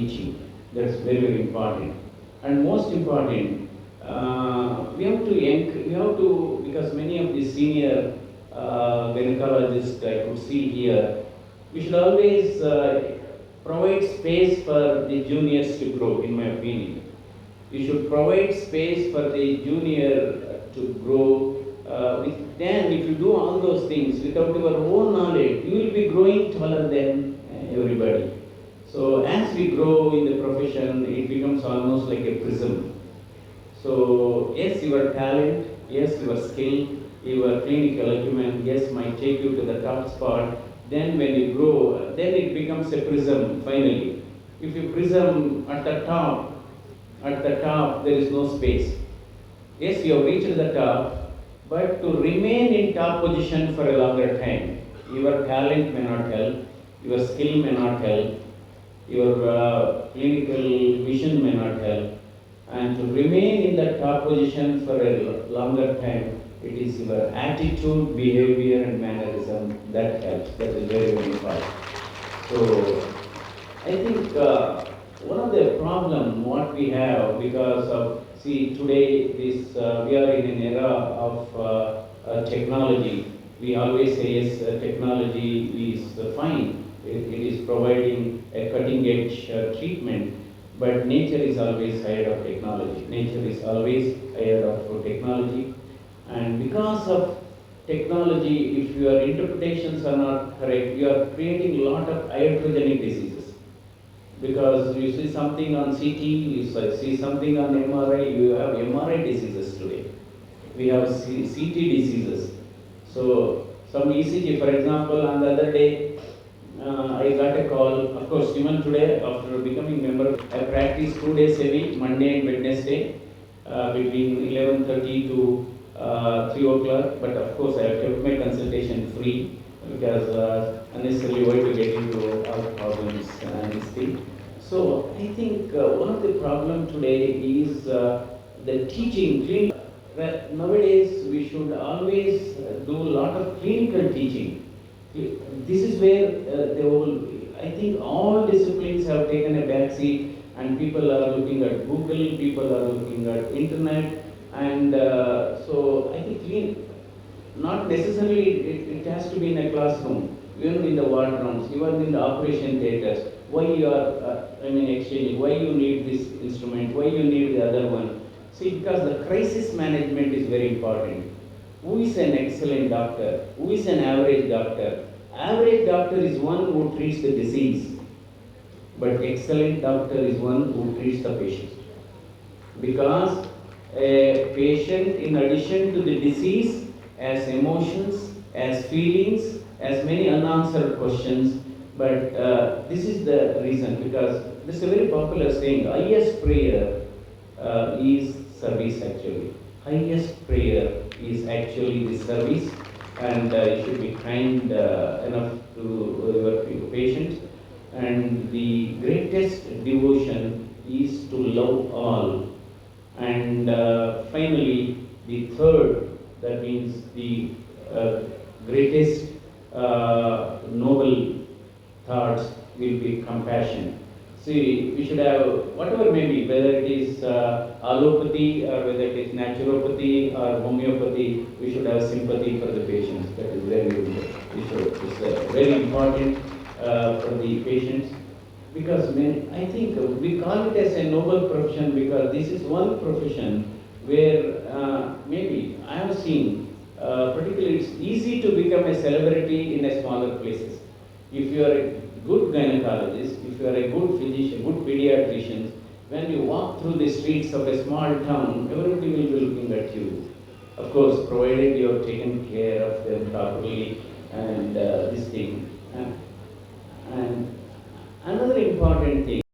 teaching. That's very, very important. And most important, we have to, because many of the senior gynecologists I could see here, we should always provide space for the juniors to grow, in my opinion. We should provide space for the junior to grow. Then, if you do all those things without your own knowledge, you will be growing taller than everybody. So, as we grow in the profession, it becomes almost like a prism. So, yes, your talent, yes, your skill, your clinical acumen, yes, might take you to the top spot. Then, when you grow, then it becomes a prism finally. If you prism at the top there is no space. Yes, you have reached the top, but to remain in top position for a longer time, your talent may not help, your skill may not help, your clinical vision may not help, and to remain in the top position for a longer time, it is your attitude, behavior, and mannerism that helps. That is very, very important. So, I think one of the problem what we have, because of, see, today this we are in an era of technology. We always say yes, technology is fine. It is providing a cutting edge treatment, but nature is always ahead of technology. Nature is always ahead of technology, and because of technology, if your interpretations are not correct, you are creating a lot of iatrogenic diseases. Because you see something on CT, you see something on MRI, you have MRI diseases today. We have CT diseases. So, some ECG, for example, on the other day, I got a call. Of course, even today, after becoming member, I practice 2 days a week, Monday and Wednesday, between 11:30 to 3 o'clock. But of course, I have kept my consultation free, because unnecessarily why to get into our problems and this thing. So I think one of the problem today is the teaching. Nowadays we should always do a lot of clinical teaching. This is where the whole, I think all disciplines have taken a back seat, and people are looking at Google, people are looking at internet, and so I think not necessarily it has to be in a classroom, even in the ward rooms, even in the operation theaters. Why you are, exchanging, why you need this instrument, why you need the other one. See, because the crisis management is very important. Who is an excellent doctor? Who is an average doctor? Average doctor is one who treats the disease, but excellent doctor is one who treats the patient. Because a patient, in addition to the disease, has emotions, has feelings, has many unanswered questions. But this is the reason, because this is a very popular saying, highest prayer is service actually. Highest prayer is actually the service, and you should be kind enough to your patients. And the greatest devotion is to love all. And finally, the third, that means the greatest noble thoughts will be compassion. See, we should have, whatever may be, whether it is allopathy or whether it is naturopathy or homeopathy, we should have sympathy for the patients. That is very important. It's very important for the patients. Because I think we call it as a noble profession, because this is one profession where maybe I have seen, particularly it's easy to become a celebrity in a smaller places. If you are a good gynecologist, if you are a good physician, good pediatrician, when you walk through the streets of a small town, everybody will be looking at you. Of course, provided you have taken care of them properly and this thing. And another important thing.